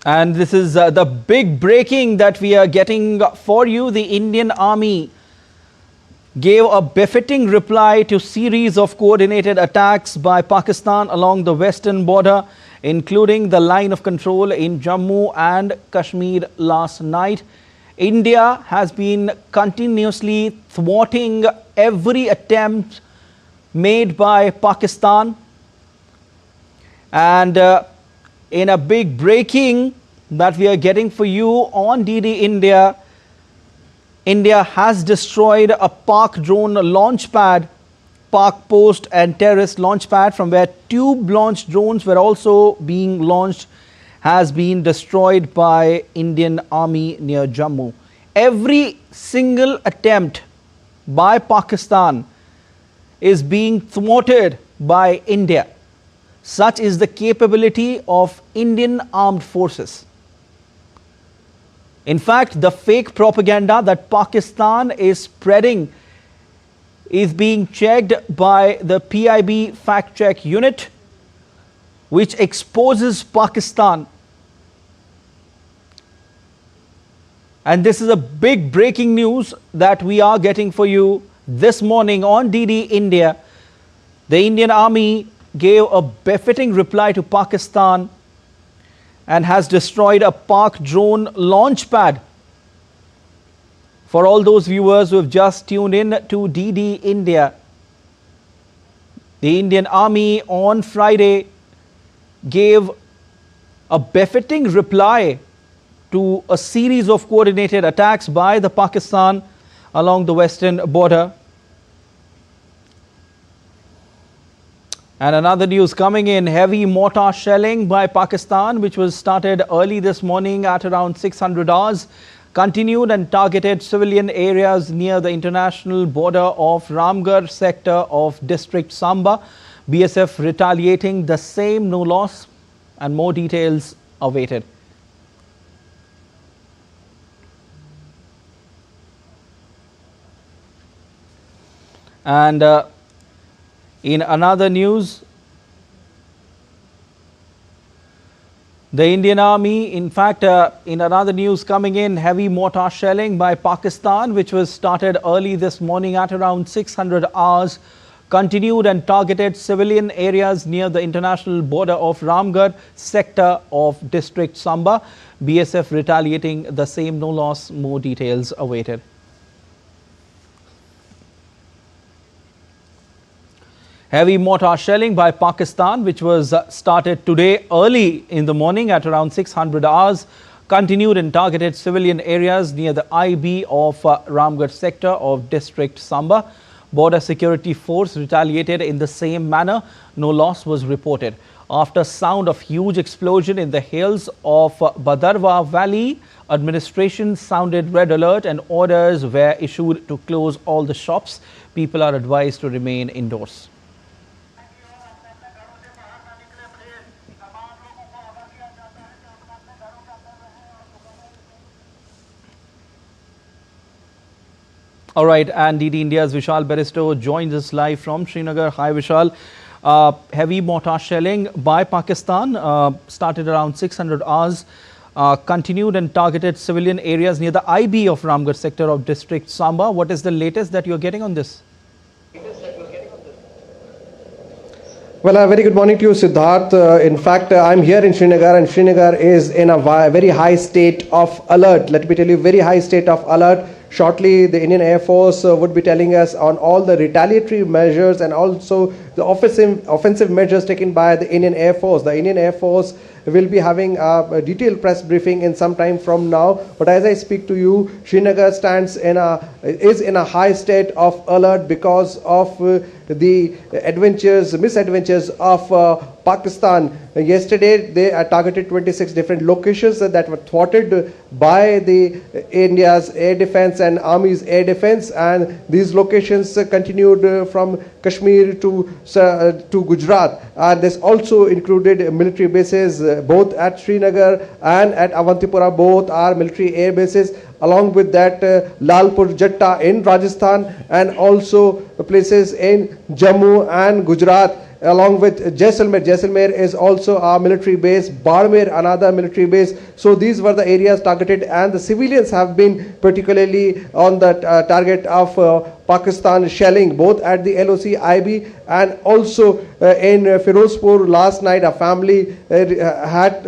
And this is the big breaking that we are getting for you. The Indian Army gave a befitting reply to series of coordinated attacks by Pakistan along the western border, including the line of control in Jammu and Kashmir last night. India has been continuously thwarting every attempt made by Pakistan, and in a big breaking that we are getting for you on DD India, India has destroyed a Pak drone launch pad, Pak post and terrorist launch pad, from where tube-launched drones were also being launched, has been destroyed by Indian Army near Jammu. Every single attempt by Pakistan is being thwarted by India. Such is the capability of Indian armed forces. In fact, the fake propaganda that Pakistan is spreading is being checked by the PIB fact check unit, which exposes Pakistan. And this is a big breaking news that we are getting for you this morning on DD India. The Indian Army gave a befitting reply to Pakistan and has destroyed a Pak drone launch pad. For all those viewers who have just tuned in to DD India, the Indian Army on Friday gave a befitting reply to a series of coordinated attacks by the Pakistan along the western border. And another news coming in, heavy mortar shelling by Pakistan, which was started early this morning at around 600 hours, continued and targeted civilian areas near the international border of Ramgarh sector of district Samba. BSF retaliating the same, no loss, and more details awaited. And in another news, the Indian Army, in fact, in another news coming in, heavy mortar shelling by Pakistan, which was started early this morning at around 600 hours, continued and targeted civilian areas near the international border of Ramgarh sector of district Samba. BSF retaliating the same, no loss, more details awaited. Heavy mortar shelling by Pakistan, which was started today early in the morning at around 600 hours, continued and targeted civilian areas near the IB of Ramgarh sector of district Samba. Border security force retaliated in the same manner. No loss was reported. After sound of huge explosion in the hills of Badarwa Valley, administration sounded red alert and orders were issued to close all the shops. People are advised to remain indoors. All right, and DD India's Vishal Beristo joins us live from Srinagar. Hi, Vishal. Heavy mortar shelling by Pakistan started around 600 hours, continued and targeted civilian areas near the IB of Ramgarh sector of district Samba. What is the latest that you're getting on this? Well, a very good morning to you, Siddharth. In fact, I'm here in Srinagar, and Srinagar is in a very high state of alert. Let me tell you, very high state of alert. Shortly, the Indian Air Force would be telling us on all the retaliatory measures and also the offensive measures taken by the Indian Air Force. The Indian Air Force will be having a detailed press briefing in some time from now. But as I speak to you, Srinagar is in a high state of alert because of the misadventures of Pakistan. Yesterday, they targeted 26 different locations that were thwarted by the India's air defense and Army's air defense, and these locations continued from Kashmir to Gujarat. And this also included military bases both at Srinagar and at Avantipura. Both are military air bases. Along with that, Lalpur Jatta in Rajasthan, and also places in Jammu and Gujarat. along with Jaisalmer. Jaisalmer is also a military base, Barmer another military base. So these were the areas targeted, and the civilians have been particularly on the target of Pakistan shelling, both at the LOC, IB, and also in Firozpur last night. A family had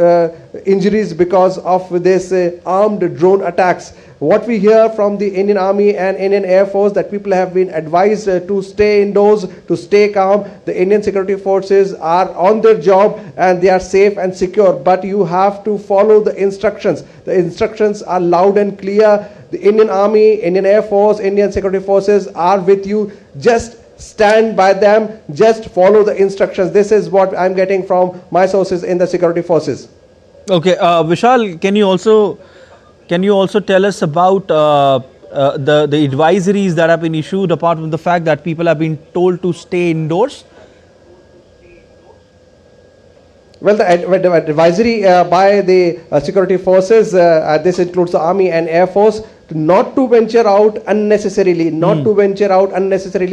injuries because of this armed drone attacks. What we hear from the Indian Army and Indian Air Force, that people have been advised to stay indoors, to stay calm. The Indian security forces are on their job and they are safe and secure. But you have to follow the instructions. The instructions are loud and clear. The Indian Army, Indian Air Force, Indian security forces are with you. Just stand by them. Just follow the instructions. This is what I'm getting from my sources in the security forces. Okay, Vishal, can you also tell us about the advisories that have been issued, apart from the fact that people have been told to stay indoors? Well, the advisory by the security forces, this includes the Army and Air Force, not to venture out unnecessarily,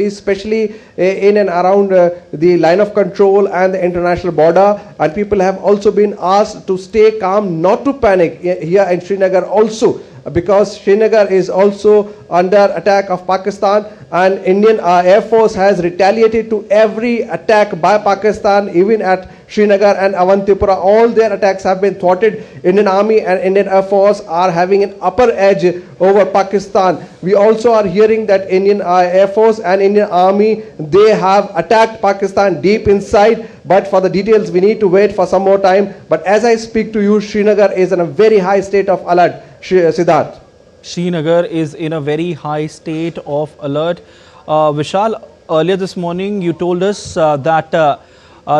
especially in and around the line of control and the international border. And people have also been asked to stay calm, not to panic here in Srinagar also, because Srinagar is also under attack of Pakistan, and Indian Air Force has retaliated to every attack by Pakistan, even at Srinagar and Avantipura. All their attacks have been thwarted. Indian Army and Indian Air Force are having an upper edge over Pakistan. We also are hearing that Indian Air Force and Indian Army, they have attacked Pakistan deep inside. But for the details, we need to wait for some more time. But as I speak to you, Srinagar is in a very high state of alert. Siddharth. Srinagar is in a very high state of alert. Vishal, earlier this morning you told us that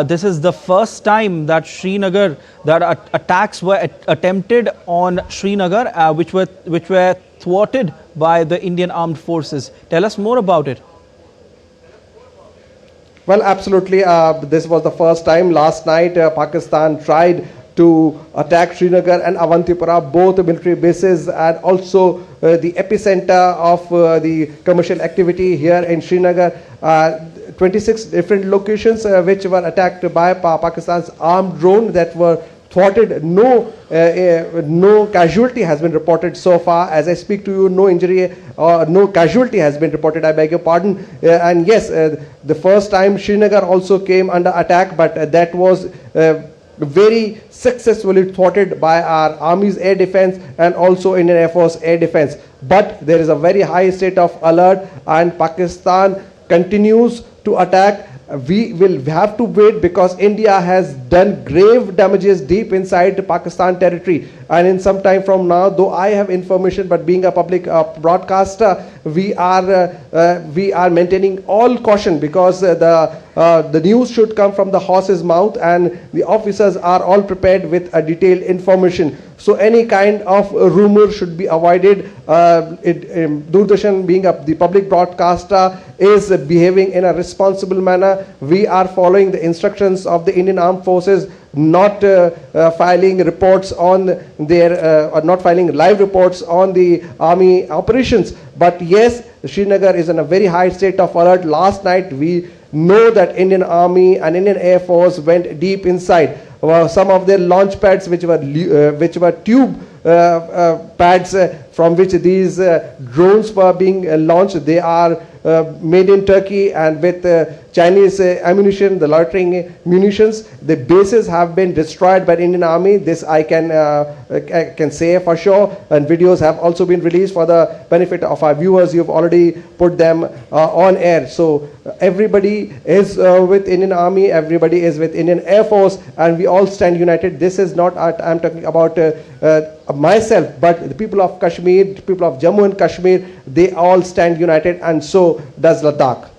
this is the first time that attacks were attempted on Srinagar, which were thwarted by the Indian Armed Forces. Tell us more about it. Well, absolutely. This was the first time. Last night, Pakistan tried to attack Srinagar and Avantipura, both military bases, and also the epicenter of the commercial activity here in Srinagar. 26 different locations which were attacked by Pakistan's armed drone that were thwarted. No casualty has been reported so far. As I speak to you, no injury or no casualty has been reported. I beg your pardon. And yes, the first time Srinagar also came under attack, but that was very successfully thwarted by our Army's air defense and also Indian Air Force air defense. But there is a very high state of alert, and Pakistan continues to attack. We will have to wait, because India has done grave damages deep inside Pakistan territory. And in some time from now, though I have information, but being a public broadcaster, we are maintaining all caution, because the news should come from the horse's mouth, and the officers are all prepared with a detailed information. So any kind of rumor should be avoided. Doordarshan, being the public broadcaster, is behaving in a responsible manner. We are following the instructions of the Indian Armed Forces, not filing reports on not filing live reports on the army operations. But yes, Srinagar is in a very high state of alert. Last night, we know that Indian Army and Indian Air Force went deep inside. Some of their launch pads, which were tube pads from which these drones were being launched, they are made in Turkey, and with Chinese ammunition, the loitering munitions. The bases have been destroyed by the Indian Army. This I can say for sure, and videos have also been released for the benefit of our viewers. You've already put them on air. So everybody is with Indian Army, everybody is with Indian Air Force, and we all stand united. This is not, I'm talking about myself, but the people of Kashmir, the people of Jammu and Kashmir, they all stand united, and so does Ladakh.